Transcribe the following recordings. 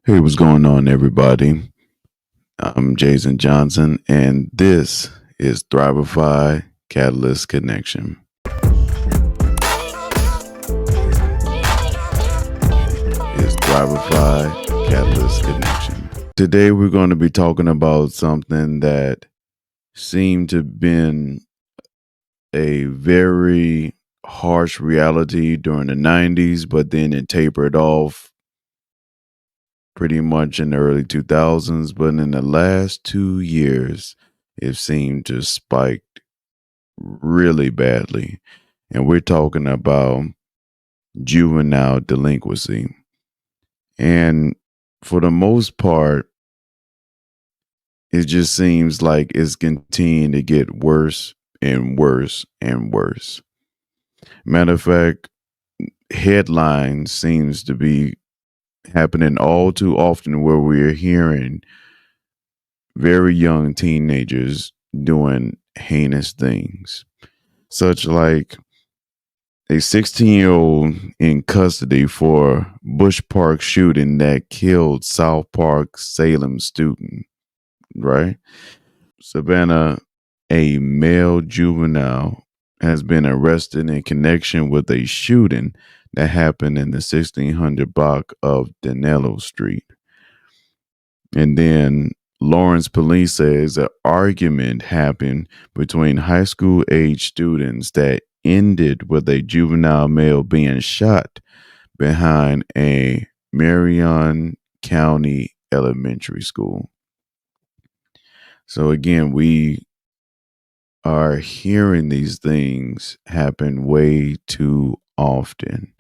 Hey, what's going on, everybody? I'm Jason Johnson, and this is Thrivify Catalyst Connection. Is Thrivify Catalyst Connection. Today, we're going to be talking about something that seemed to have been a very harsh reality during the 90s, but then it tapered off pretty much in the early 2000s. But in the last 2 years, it seemed to spike really badly. And we're talking about juvenile delinquency. And for the most part, it just seems like it's continuing to get worse and worse and worse. Matter of fact, headlines seems to be happening all too often where we're hearing very young teenagers doing heinous things, such like a 16-year-old in custody for Bush Park shooting that killed South Park Salem student, right? Savannah, a male juvenile, has been arrested in connection with a shooting that happened in the 1600 block of Danilo Street. And then Lawrence police says an argument happened between high school age students that ended with a juvenile male being shot behind a Marion County elementary school. So again, we are hearing these things happen way too often,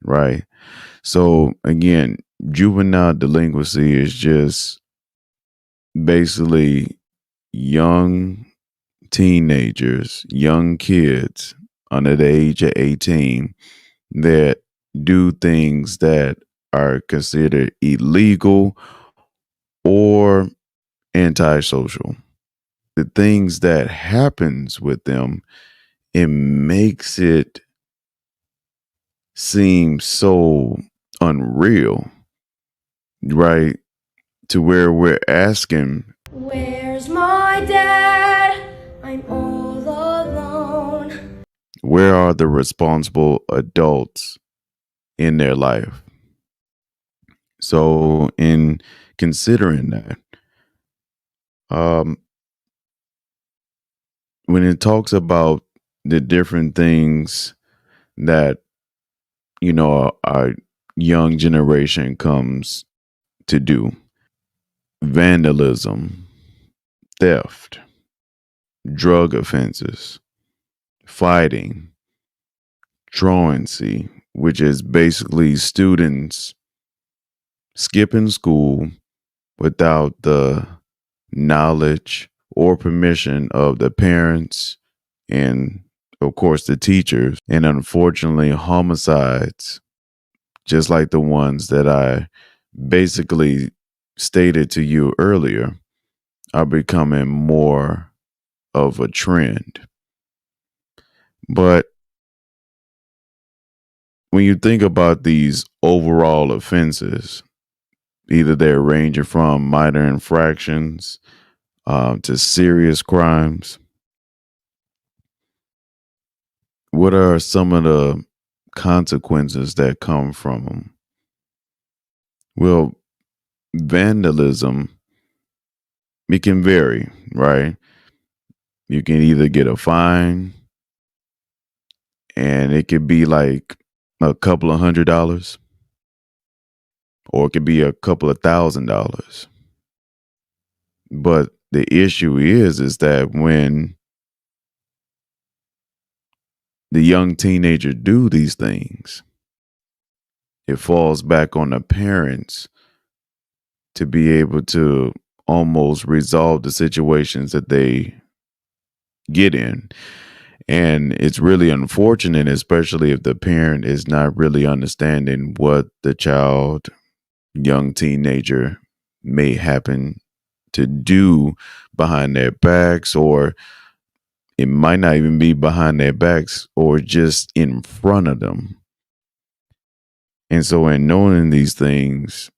right? So again, juvenile delinquency is just basically young teenagers, young kids under the age of 18 that do things that are considered illegal or antisocial. The things that happens with them, it makes it seem so unreal, right? To where we're asking, Where's my dad? I'm all alone. where are the responsible adults in their life? So, in considering that, um, when it talks about the different things that our young generation comes to do, vandalism, theft, drug offenses, fighting, truancy, which is basically students skipping school without the knowledge or permission of the parents and, of course, the teachers. And unfortunately, homicides, just like the ones that I basically stated to you earlier, are becoming more of a trend. But when you think about these overall offenses, either they're ranging from minor infractions to serious crimes, what are some of the consequences that come from them? Well, vandalism, it can vary, right? You can either get a fine, and it could be like a couple of $100, or it could be a couple of $1,000. But the issue is that when the young teenager do these things, it falls back on the parents to be able to almost resolve the situations that they get in. And it's really unfortunate, especially if the parent is not really understanding what the child, young teenager, may happen to do behind their backs, or it might not even be behind their backs or just in front of them. And so, in knowing these things,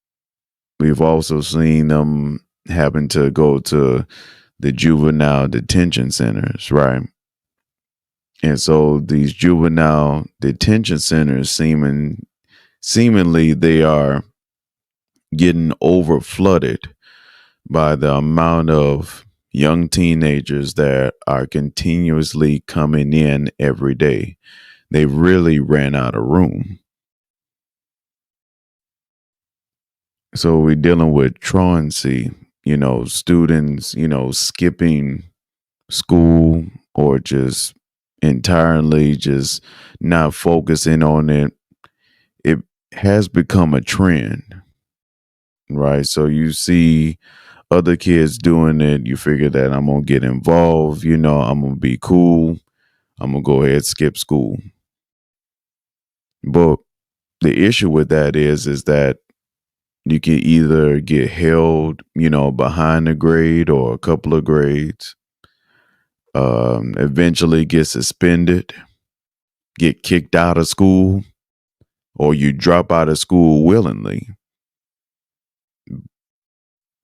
We've also seen them having to go to the juvenile detention centers, right? And so these juvenile detention centers seemingly they are getting over flooded by the amount of young teenagers that are continuously coming in every day. They really ran out of room. So we're dealing with truancy, students, skipping school or just entirely just not focusing on it. It has become a trend, right? So you see other kids doing it, you figure that I'm gonna get involved, I'm gonna be cool, I'm gonna go ahead skip school. But the issue with that is that you can either get held, behind a grade or a couple of grades, eventually get suspended, get kicked out of school, or you drop out of school willingly.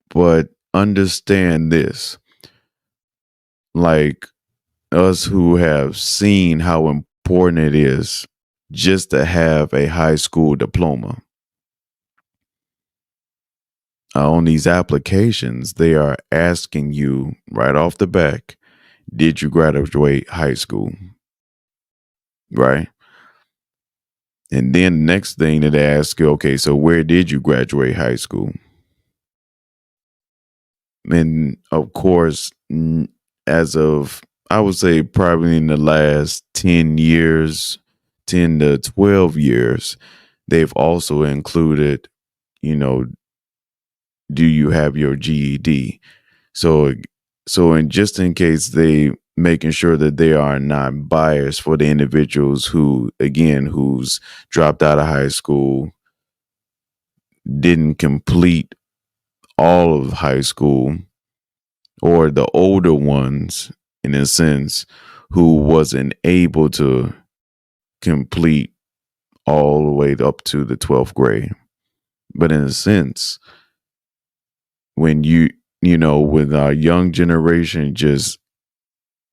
But understand this, like us who have seen how important it is just to have a high school diploma. On these applications, they are asking you right off the back, did you graduate high school? Right? And then the next thing that they ask you, okay, so where did you graduate high school? And of course, as of, I would say probably in the last 10 years, 10 to 12 years, they've also included, you know, do you have your GED? So in case they making sure that they are not biased for the individuals who, again, who's dropped out of high school, didn't complete all of high school, or the older ones, in a sense, who wasn't able to complete all the way up to the 12th grade. But in a sense, when when our young generation just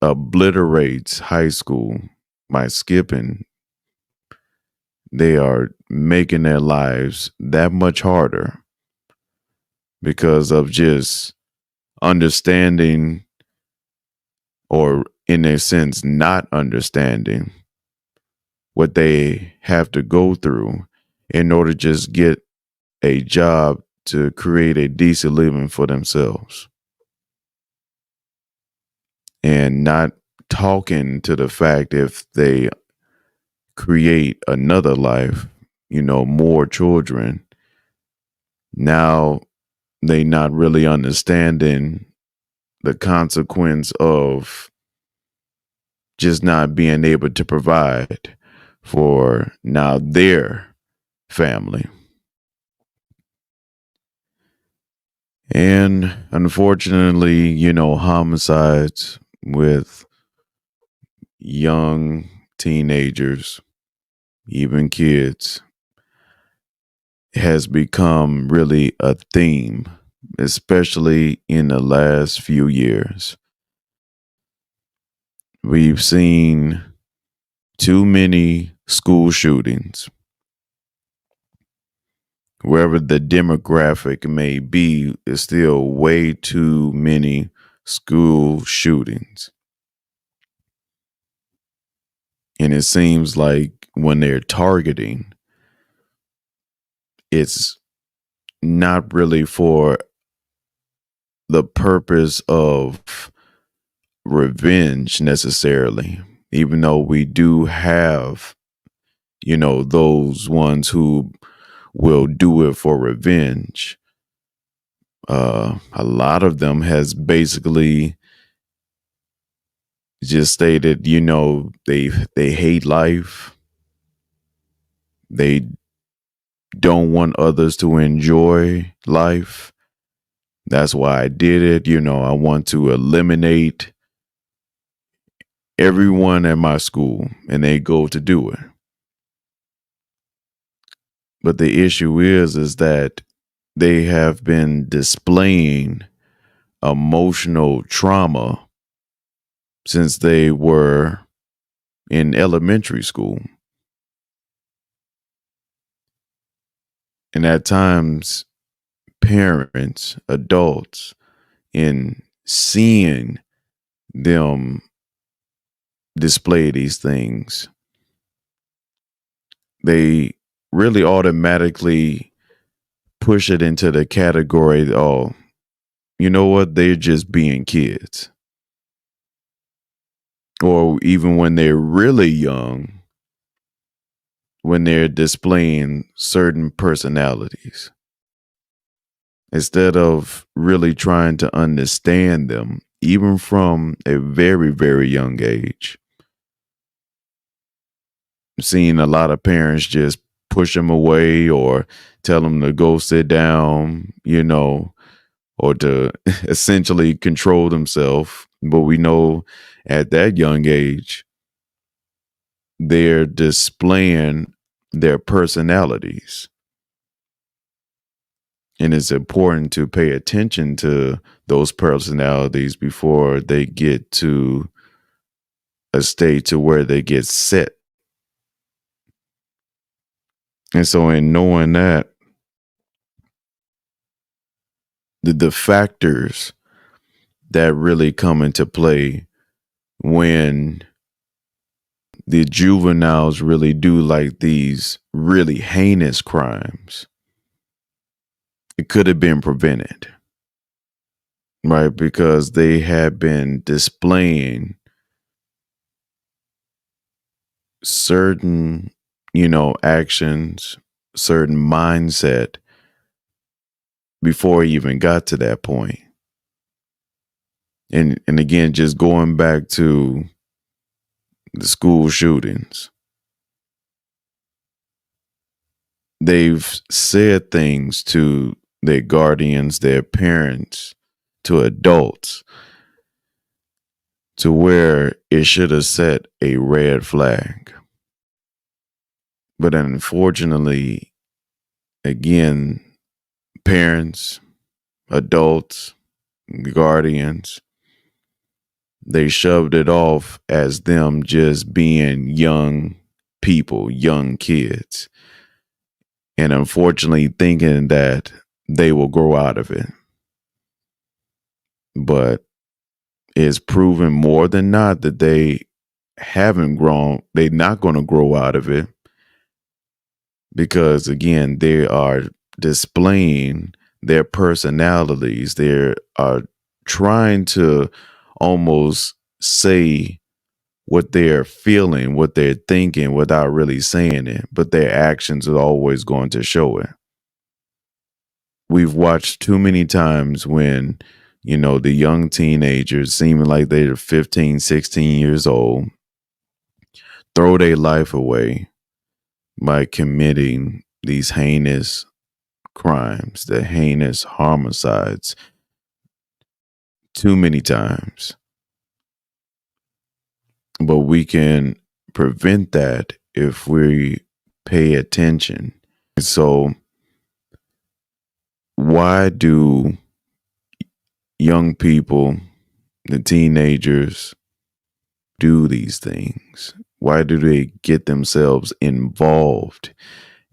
obliterates high school by skipping, they are making their lives that much harder because of just understanding, or in a sense not understanding what they have to go through in order to just get a job to create a decent living for themselves, and not talking to the fact if they create another life, more children, now they not really understanding the consequence of just not being able to provide for now their family. And unfortunately, homicides with young teenagers, even kids, has become really a theme, especially in the last few years. We've seen too many school shootings. Wherever the demographic may be, is still way too many school shootings. And it seems like when they're targeting, it's not really for the purpose of revenge necessarily, even though we do have, those ones who will do it for revenge. A lot of them has basically just stated, they hate life. They don't want others to enjoy life. That's why I did it. I want to eliminate everyone at my school, and they go to do it. But the issue is that they have been displaying emotional trauma since they were in elementary school. And at times, parents, adults, in seeing them display these things, they really automatically push it into the category, oh, you know what? They're just being kids. Or even when they're really young, when they're displaying certain personalities, instead of really trying to understand them, even from a very, very young age. Seeing a lot of parents just push them away or tell them to go sit down, or to essentially control themselves. But we know at that young age, they're displaying their personalities. And it's important to pay attention to those personalities before they get to a state to where they get set. And so in knowing that, the factors that really come into play when the juveniles really do like these really heinous crimes, it could have been prevented, right? Because they had been displaying certain, actions, certain mindset before he even got to that point. And again, just going back to the school shootings, they've said things to their guardians, their parents, to adults, to where it should have set a red flag. But unfortunately, again, parents, adults, guardians, they shoved it off as them just being young people, young kids. And unfortunately, thinking that they will grow out of it. But it's proven more than not that they haven't grown. They're not going to grow out of it because, again, they are displaying their personalities. They are trying to almost say what they're feeling, what they're thinking without really saying it, but their actions are always going to show it. We've watched too many times when, the young teenagers seeming like they're 15, 16 years old, throw their life away by committing these heinous crimes, the heinous homicides, too many times. But we can prevent that if we pay attention. So why do young people, the teenagers, do these things? Why do they get themselves involved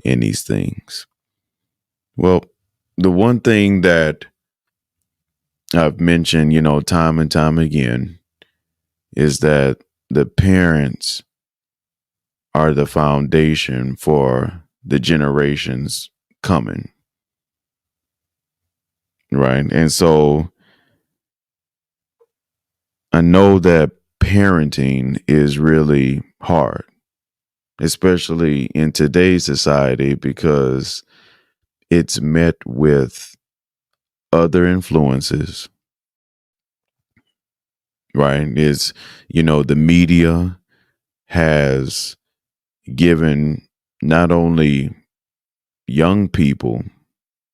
in these things? Well, the one thing that I've mentioned, time and time again, is that the parents are the foundation for the generations coming. Right. And so I know that parenting is really hard, especially in today's society, because it's met with other influences, right? It's, the media has given not only young people,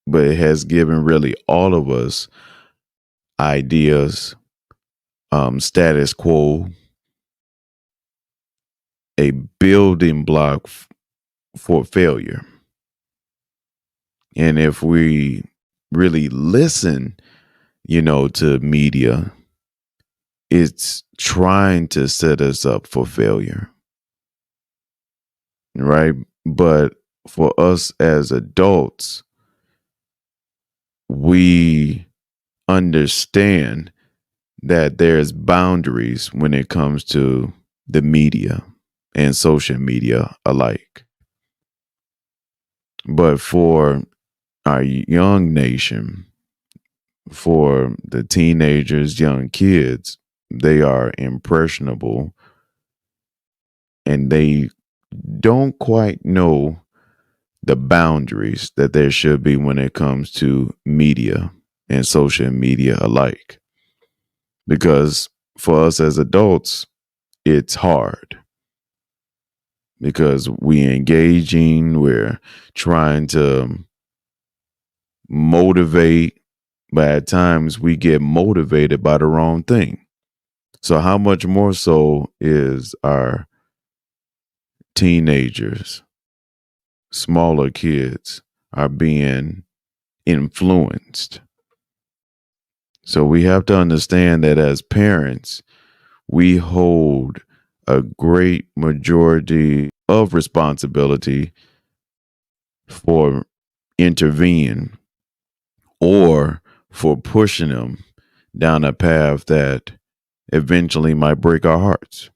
but it has given really all of us ideas, status quo, a building block for failure. And if we really listen, to media, it's trying to set us up for failure, right? But for us as adults, we understand that there's boundaries when it comes to the media and social media alike. But for our young nation, for the teenagers, young kids, they are impressionable and they don't quite know the boundaries that there should be when it comes to media and social media alike. Because for us as adults, it's hard because we engaging, we're trying to motivate, but at times we get motivated by the wrong thing. So how much more so is our teenagers, smaller kids are being influenced. So we have to understand that as parents, we hold a great majority of responsibility for intervening or for pushing them down a path that eventually might break our hearts.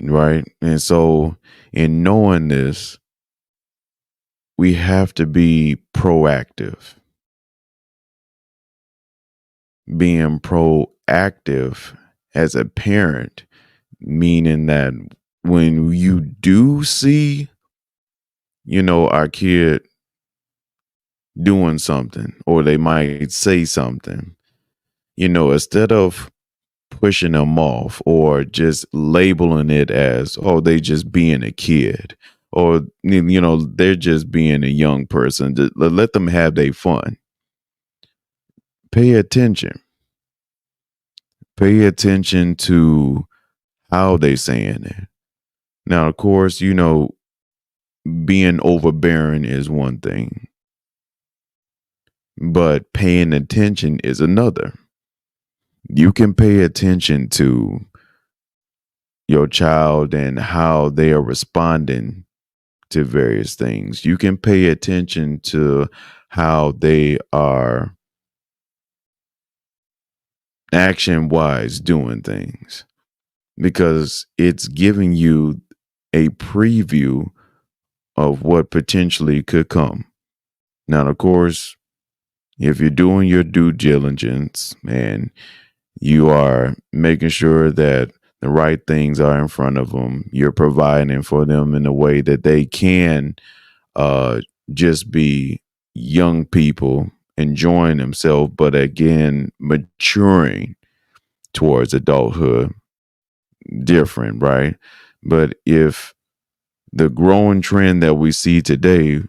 Right. And so, in knowing this, we have to be proactive. Being proactive as a parent, meaning that when you do see, our kid doing something or they might say something, instead of pushing them off or just labeling it as, oh, they just being a kid or, they're just being a young person, just let them have their fun. Pay attention. Pay attention to how they saying it. Now, of course, being overbearing is one thing, but paying attention is another. You can pay attention to your child and how they are responding to various things. You can pay attention to how they are action wise doing things because it's giving you a preview of what potentially could come. Now, of course, if you're doing your due diligence and you are making sure that the right things are in front of them, you're providing for them in a way that they can uh, just be young people enjoying themselves, but again, maturing towards adulthood, different, right? But if the growing trend that we see today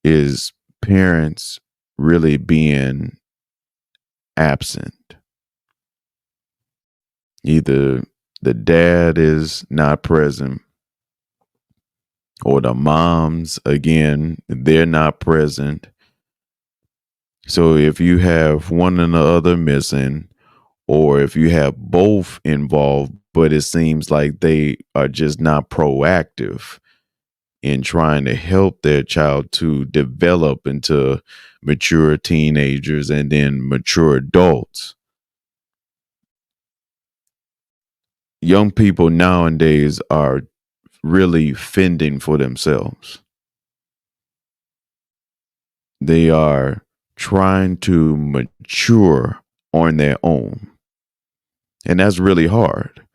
is parents really being absent. Either the dad is not present or the moms, again, they're not present. So if you have one and the other missing, or if you have both involved, but it seems like they are just not proactive in trying to help their child to develop into mature teenagers and then mature adults. Young people nowadays are really fending for themselves. They are trying to mature on their own. And that's really hard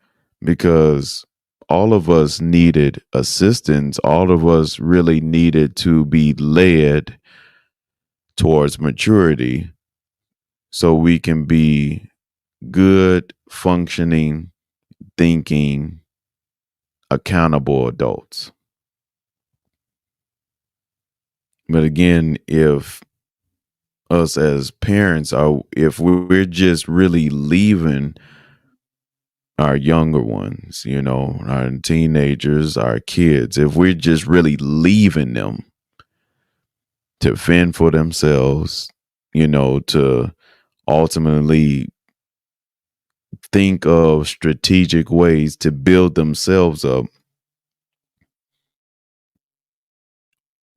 because all of us needed assistance. All of us really needed to be led towards maturity so we can be good, functioning, thinking, accountable adults. But again, if us as parents are, if we're just really leaving our younger ones, our teenagers, our kids, if we're just really leaving them to fend for themselves, to ultimately think of strategic ways to build themselves up,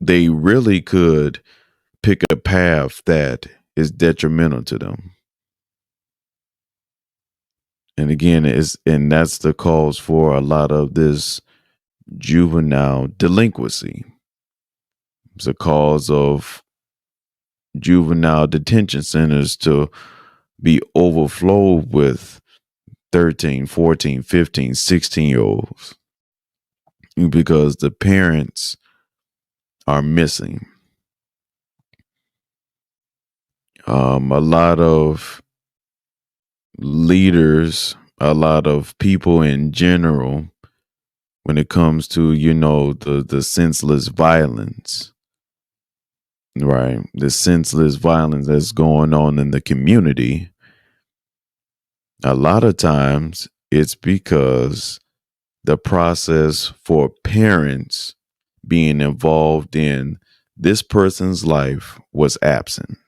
they really could pick a path that is detrimental to them. And again, and that's the cause for a lot of this juvenile delinquency. It's a cause of juvenile detention centers to be overflowed with 13, 14, 15, 16 year olds because the parents are missing. A lot of leaders, a lot of people in general, when it comes to, the senseless violence, right? The senseless violence that's going on in the community, a lot of times it's because the process for parents being involved in this person's life was absent.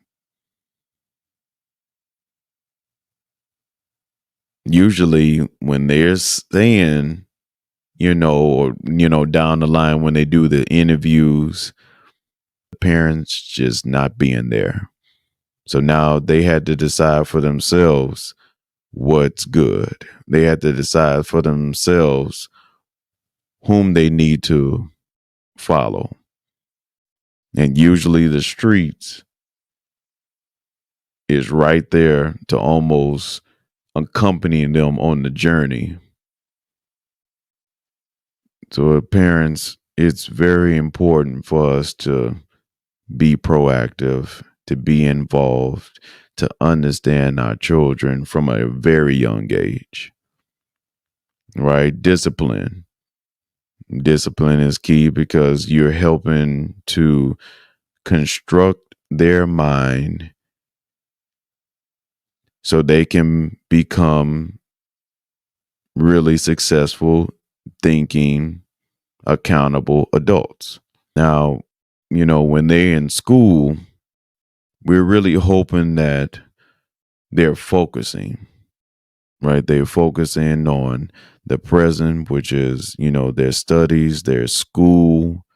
Usually when they're saying, or down the line when they do the interviews, the parents just not being there. So now they had to decide for themselves what's good. They had to decide for themselves whom they need to follow. And usually the streets is right there to almost accompanying them on the journey. So parents, it's very important for us to be proactive, to be involved, to understand our children from a very young age. Right? Discipline. Discipline is key because you're helping to construct their mind so they can become really successful, thinking, accountable adults. Now, when they're in school, we're really hoping that they're focusing, right? They're focusing on the present, which is, their studies, their school,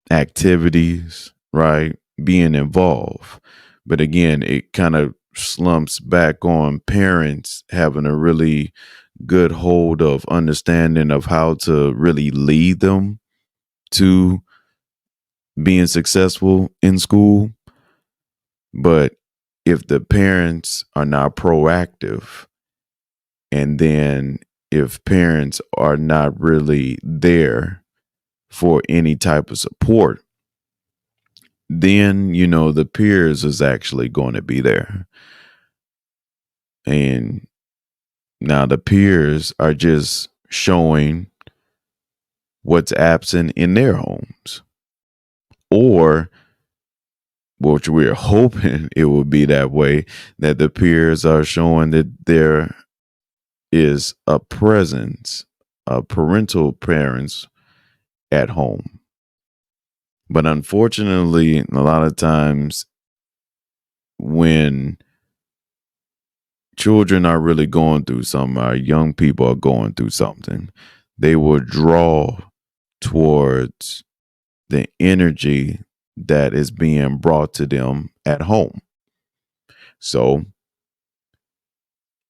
activities, right? Being involved. But again, it kind of slumps back on parents having a really good hold of understanding of how to really lead them to being successful in school. But if the parents are not proactive, and then if parents are not really there for any type of support, then, the peers is actually going to be there. And now the peers are just showing what's absent in their homes, or which we're hoping it will be that way, that the peers are showing that there is a presence, a parental parents at home. But unfortunately, a lot of times when children are really going through something, our young people are going through something, they will draw towards the energy that is being brought to them at home. So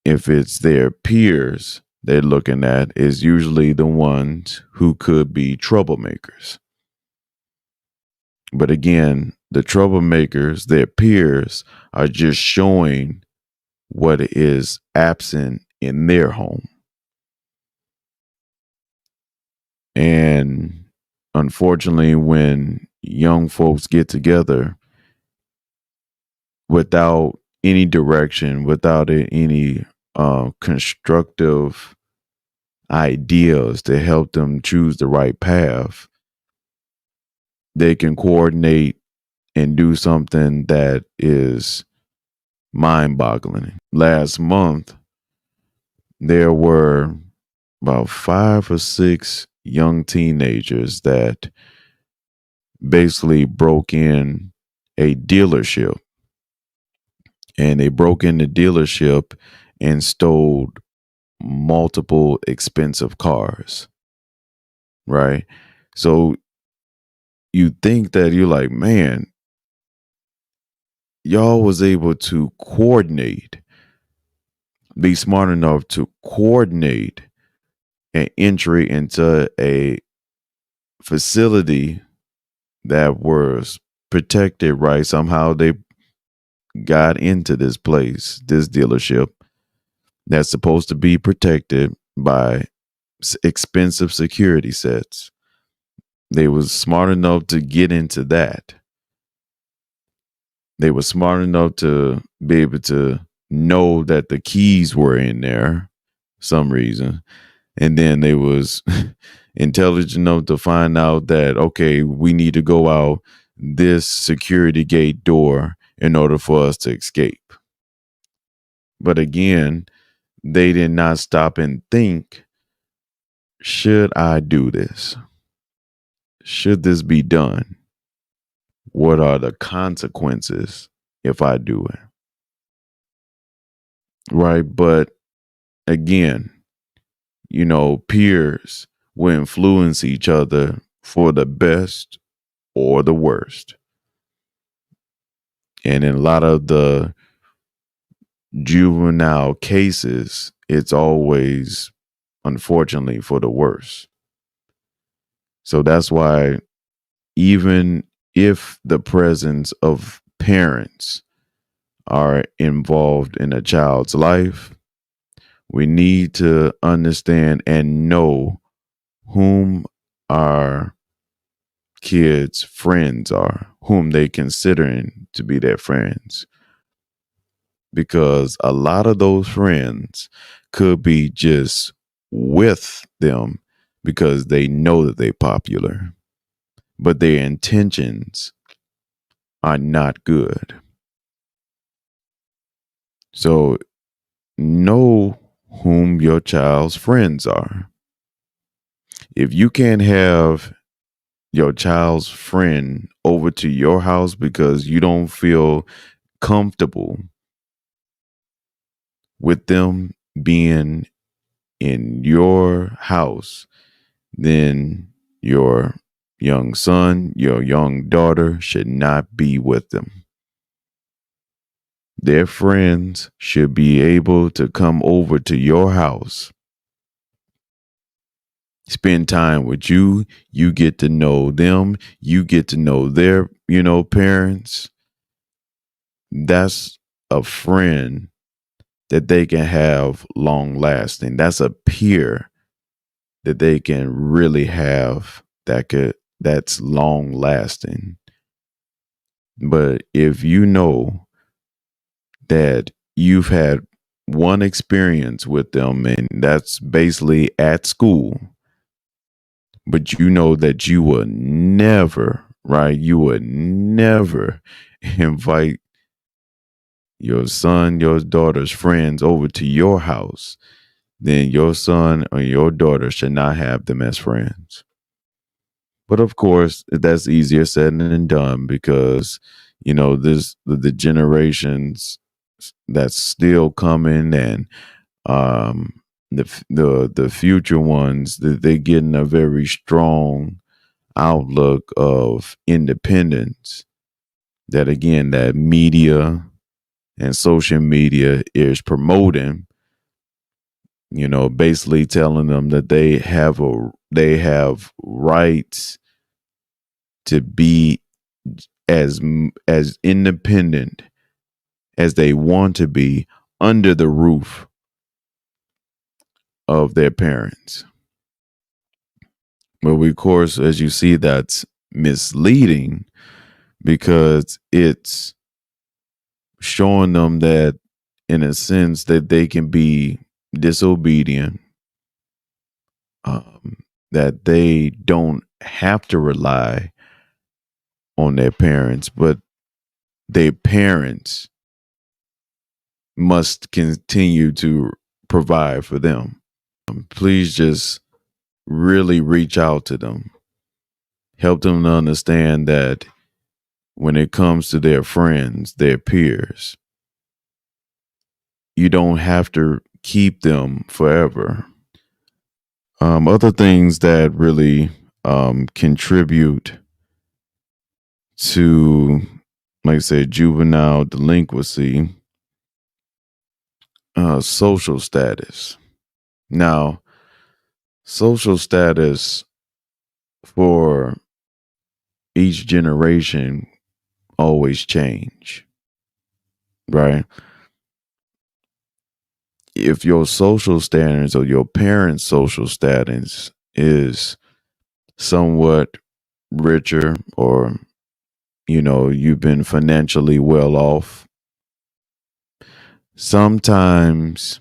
if it's their peers they're looking at, is usually the ones who could be troublemakers. But again, the troublemakers, their peers, are just showing what is absent in their home. And unfortunately, when young folks get together without any direction, without any constructive ideas to help them choose the right path, they can coordinate and do something that is mind-boggling. Last month, there were about 5 or 6 young teenagers that basically broke in a dealership, and they broke in the dealership and stole multiple expensive cars, right? So you think that you're like, man, y'all was able to coordinate, be smart enough to coordinate an entry into a facility that was protected, right? Somehow they got into this place, this dealership that's supposed to be protected by expensive security sets. They was smart enough to get into that. They were smart enough to be able to know that the keys were in there some reason. And then they was intelligent enough to find out that, okay, we need to go out this security gate door in order for us to escape. But again, they did not stop and think, should I do this? Should this be done? What are the consequences if I do it? Right. But again, peers will influence each other for the best or the worst. And in a lot of the juvenile cases, it's always, unfortunately, for the worse. So that's why, even if the presence of parents are involved in a child's life, we need to understand and know whom our kids' friends are, whom they considering to be their friends. Because a lot of those friends could be just with them because they know that they're popular, but their intentions are not good. So know whom your child's friends are. If you can't have your child's friend over to your house because you don't feel comfortable with them being in your house, then your young son, your young daughter should not be with them. Their friends should be able to come over to your house, spend time with you. You get to know them. You get to know their, parents. That's a friend that they can have long lasting. That's a peer that they can really have that's long lasting. But if you know that you've had one experience with them, and that's basically at school, but you know that you would never, right? You would never invite your son, your daughter's friends over to your house, then your son or your daughter should not have them as friends. But of course, that's easier said than done because, this the generations that's still coming, and the future ones, that they're getting a very strong outlook of independence. That again, that media and social media is promoting, basically telling them that they have rights to be as independent as they want to be under the roof of their parents. But of course, as you see, that's misleading because it's showing them that, in a sense, that they can be disobedient, that they don't have to rely on their parents, but their parents must continue to provide for them. Please just really reach out to them. Help them to understand that when it comes to their friends, their peers, you don't have to keep them forever. Other things that really contribute to, like I said, juvenile delinquency, social status. Now, social status for each generation always change, right? If your social standards or your parents' social status is somewhat richer, or you've been financially well off, sometimes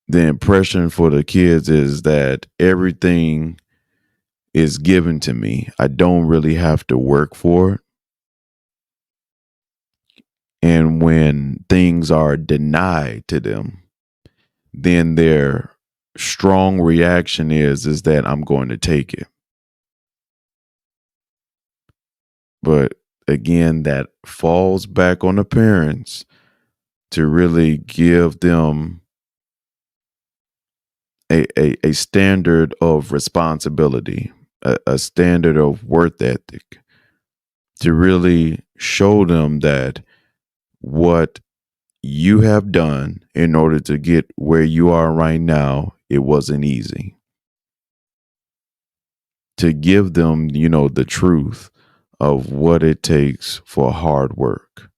the impression for the kids is that everything is given to me. I don't really have to work for it. And when things are denied to them, then their strong reaction is that I'm going to take it. But again, that falls back on the parents to really give them a standard of responsibility, a standard of worth ethic, to really show them that what you have done in order to get where you are right now, it wasn't easy. To give them, the truth of what it takes for hard work.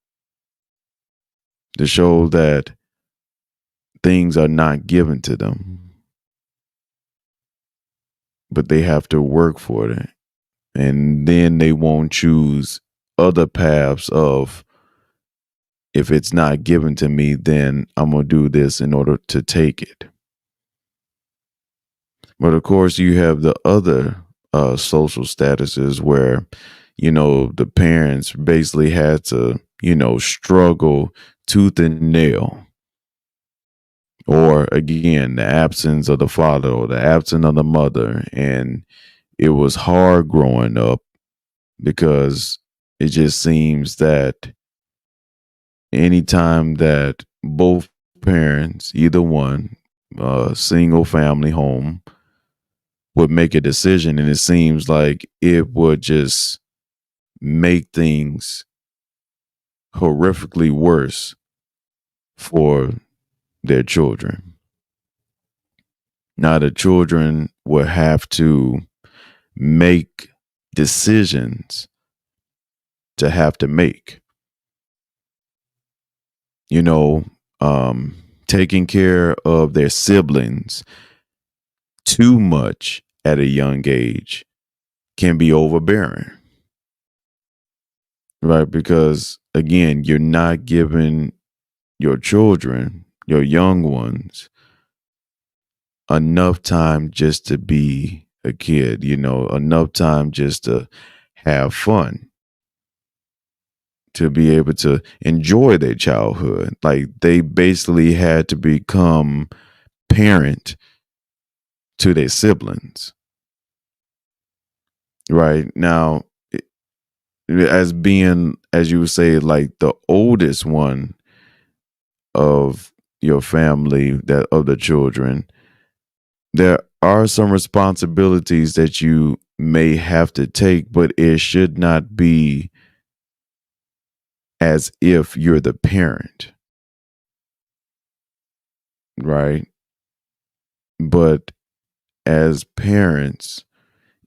To show that things are not given to them, but they have to work for it. And then they won't choose other paths of, if it's not given to me, then I'm going to do this in order to take it. But of course, you have the other social statuses where, the parents basically had to, struggle tooth and nail. Or again, the absence of the father or the absence of the mother. And it was hard growing up because it just seems that anytime that both parents, either one, single family home, would make a decision, and it seems like it would just make things horrifically worse for their children. Now, the children would have to make decisions to have to make. You know, taking care of their siblings too much at a young age can be overbearing, right? Because again, you're not giving your children, your young ones, enough time just to be a kid, enough time just to have fun, to be able to enjoy their childhood. Like they basically had to become parent to their siblings. Right now, as being, as you would say, like the oldest one of your family, that of the children, there are some responsibilities that you may have to take, but it should not be as if you're the parent, right? But as parents,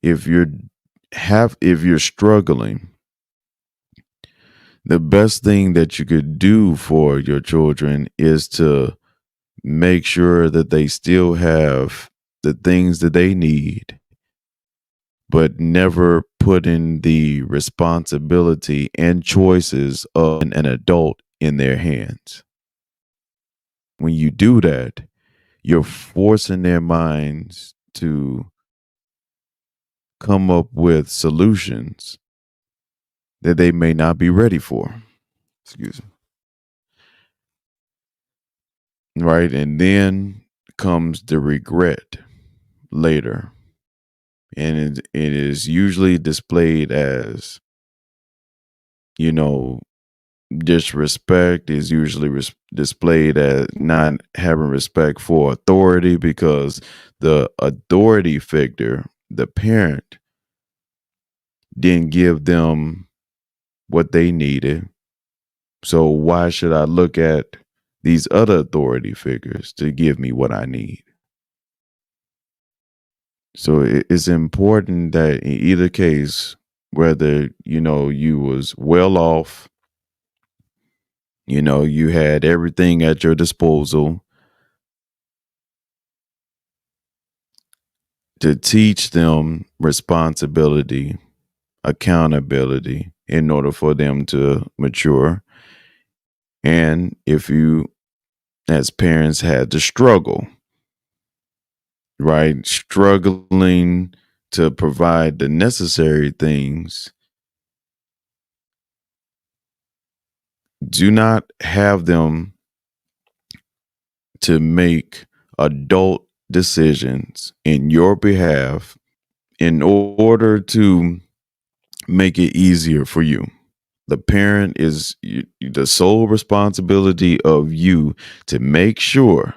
if you're struggling, the best thing that you could do for your children is to make sure that they still have the things that they need, but never putting the responsibility and choices of an adult in their hands. When you do that, you're forcing their minds to come up with solutions that they may not be ready for. Excuse me. Right. And then comes the regret later. and it is usually displayed as, you know, disrespect is usually displayed as not having respect for authority, because the authority figure, the parent, didn't give them what they needed. So why should I look at these other authority figures to give me what I need? So it's important that in either case, whether you was well off, you had everything at your disposal, to teach them responsibility, accountability in order for them to mature. And if you, as parents, had to struggle, right? Struggling to provide the necessary things, do not have them to make adult decisions in your behalf in order to make it easier for you. The parent is the sole responsibility of you to make sure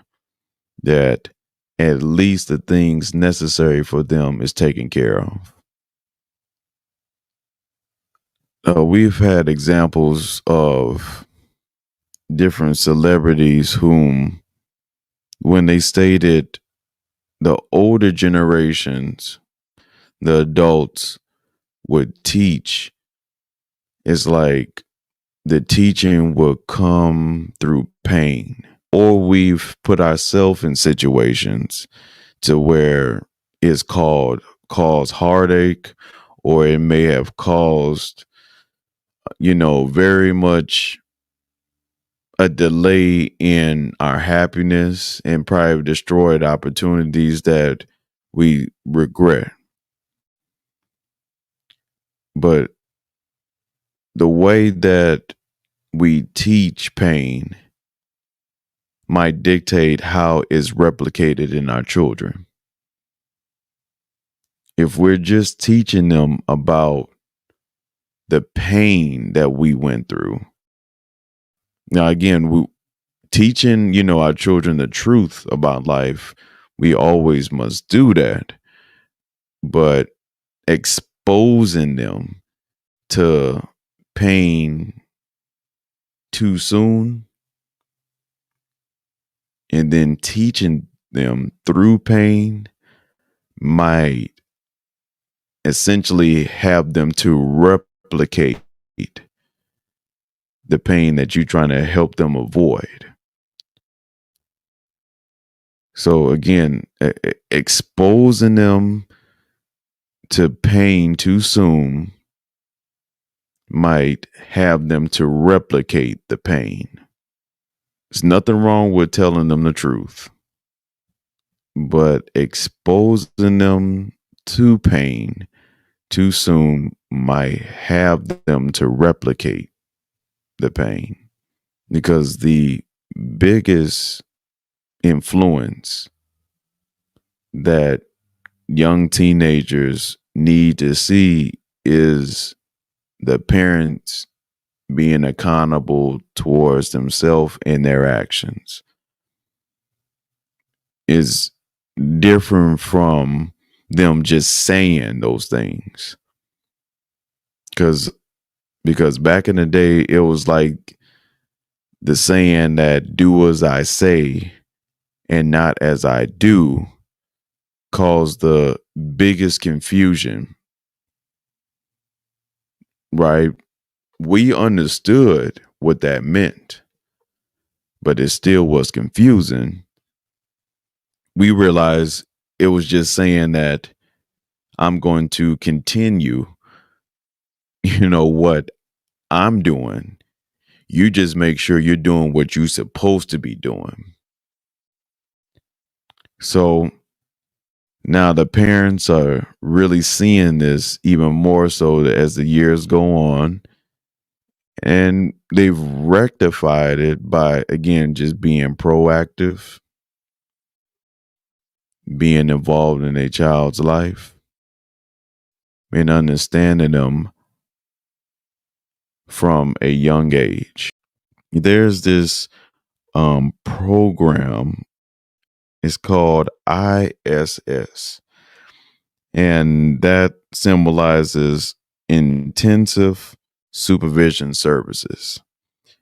that at least the things necessary for them is taken care of. We've had examples of different celebrities whom, when they stated the older generations, the adults would teach, it's like the teaching would come through pain. Or we've put ourselves in situations to where it's caused heartache, or it may have caused, very much a delay in our happiness, and probably destroyed opportunities that we regret. But the way that we teach pain might dictate how it's replicated in our children. If we're just teaching them about the pain that we went through. Now, again, teaching, our children the truth about life, we always must do that. But exposing them to pain too soon, and then teaching them through pain, might essentially have them to replicate the pain that you're trying to help them avoid. So again, exposing them to pain too soon might have them to replicate the pain. There's nothing wrong with telling them the truth, but exposing them to pain too soon might have them to replicate the pain. Because the biggest influence that young teenagers need to see is the parents being accountable towards themselves and their actions. Is different from them just saying those things. Because back in the day, it was like the saying that "do as I say and not as I do" caused the biggest confusion, right? We understood what that meant, but it still was confusing. We realized it was just saying that I'm going to continue, what I'm doing. You just make sure you're doing what you're supposed to be doing. So now the parents are really seeing this even more so as the years go on. And they've rectified it by, again, just being proactive, being involved in a child's life, and understanding them from a young age. There's this program. It's called ISS, and that symbolizes intensive supervision services.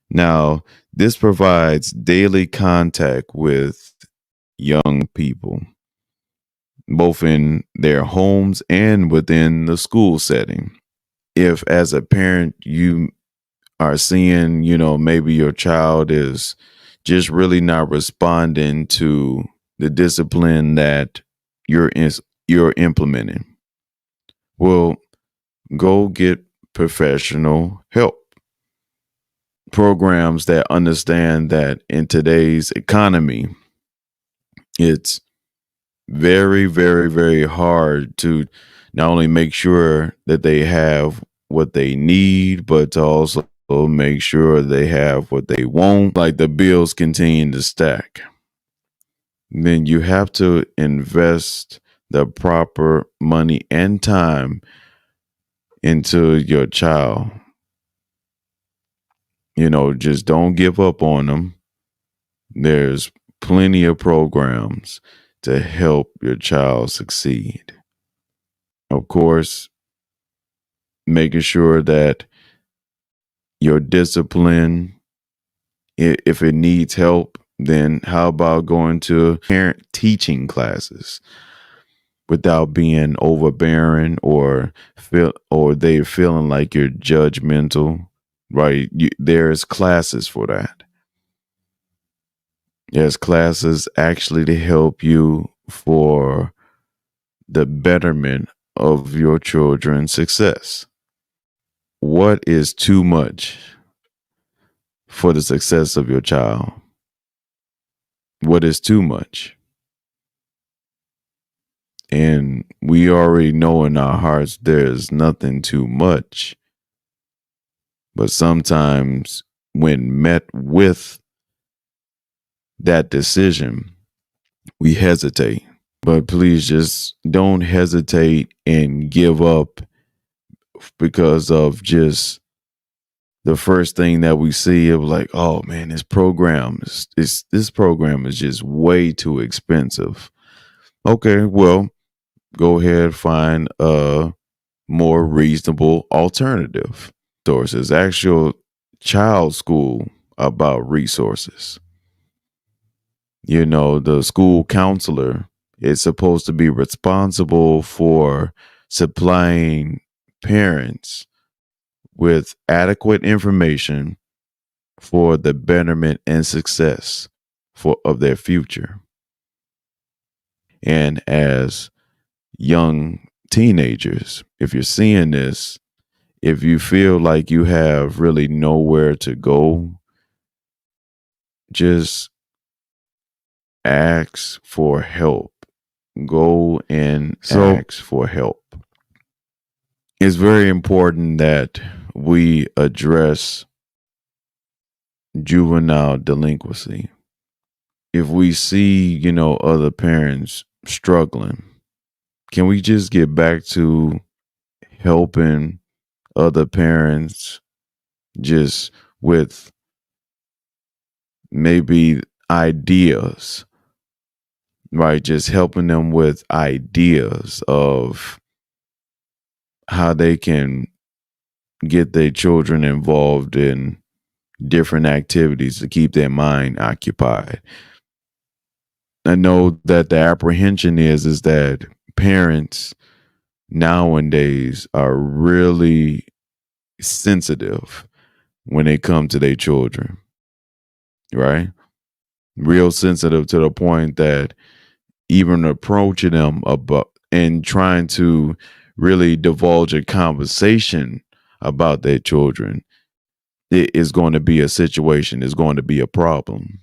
Now, this provides daily contact with young people, both in their homes and within the school setting. If, as a parent, you are seeing, maybe your child is just really not responding to the discipline that you're implementing, well, go get professional help. Programs that understand that in today's economy, it's very, very, very hard to not only make sure that they have what they need, but to also make sure they have what they want. Like the bills continue to stack. Then you have to invest the proper money and time into your child. Just don't give up on them. There's plenty of programs to help your child succeed. Of course, making sure that your discipline, if it needs help, then how about going to parent teaching classes without being overbearing or they feeling like you're judgmental, right? There's classes for that. There's classes actually to help you for the betterment of your children's success. What is too much for the success of your child? What is too much? And we already know in our hearts there's nothing too much. But sometimes when met with that decision, we hesitate. But please just don't hesitate and give up because of just the first thing that we see of like, oh man, this program is just way too expensive. Okay, well, go ahead, find a more reasonable alternative. Sources, actual child school about resources. The school counselor is supposed to be responsible for supplying parents with adequate information for the betterment and success of their future. And as young teenagers, if you're seeing this, if you feel like you have really nowhere to go, just ask for help. Go and ask for help. It's very important that we address juvenile delinquency. If we see, other parents struggling, can we just get back to helping other parents just with maybe ideas, right? Just helping them with ideas of how they can get their children involved in different activities to keep their mind occupied. I know that the apprehension is that parents nowadays are really sensitive when they come to their children, right? Real sensitive to the point that even approaching them about and trying to really divulge a conversation about their children, it is going to be a situation, it's going to be a problem.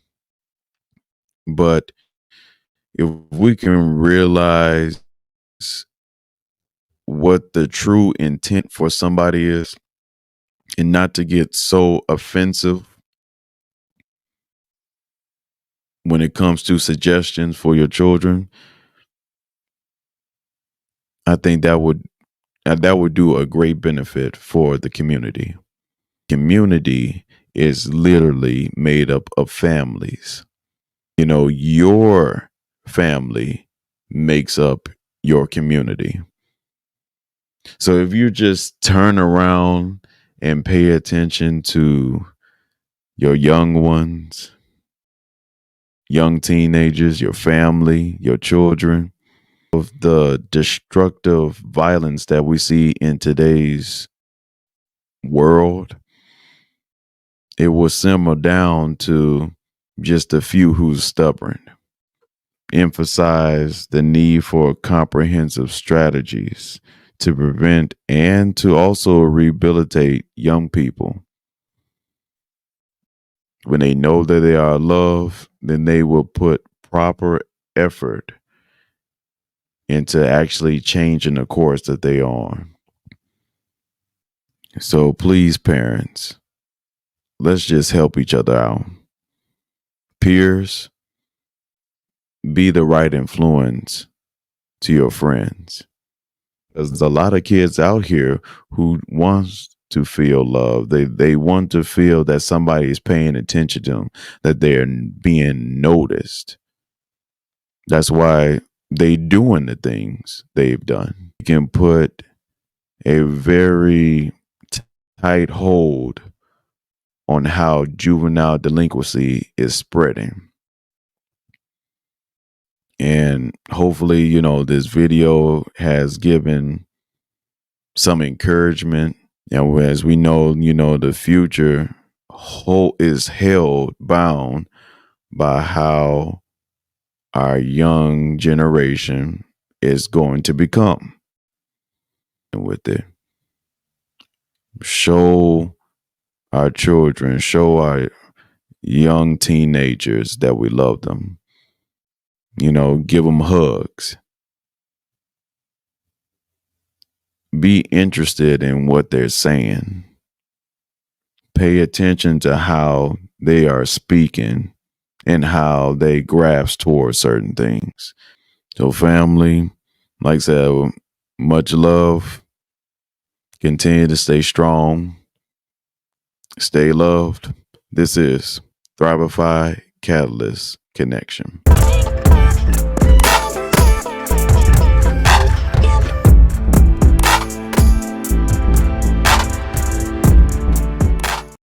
But if we can realize what the true intent for somebody is and not to get so offensive when it comes to suggestions for your children, I think that would And that would do a great benefit for the community. Community is literally made up of families. Your family makes up your community. So if you just turn around and pay attention to your young ones, young teenagers, your family, your children, of the destructive violence that we see in today's world, it will simmer down to just a few who's stubborn. Emphasize the need for comprehensive strategies to prevent and to also rehabilitate young people. When they know that they are loved, then they will put proper effort into actually changing the course that they are on. So please, parents, let's just help each other out. Peers, be the right influence to your friends. There's a lot of kids out here who wants to feel love. They want to feel that somebody is paying attention to them, that they're being noticed. That's why they doing the things they've done. You can put a very tight hold on how juvenile delinquency is spreading. And hopefully, this video has given some encouragement. And as we know, the future is held bound by how our young generation is going to become. And with it, show our children, show our young teenagers that we love them. Give them hugs. Be interested in what they're saying. Pay attention to how they are speaking and how they grasp towards certain things. So family, like I said, much love. Continue to stay strong. Stay loved. This is Thrivify Catalyst Connection.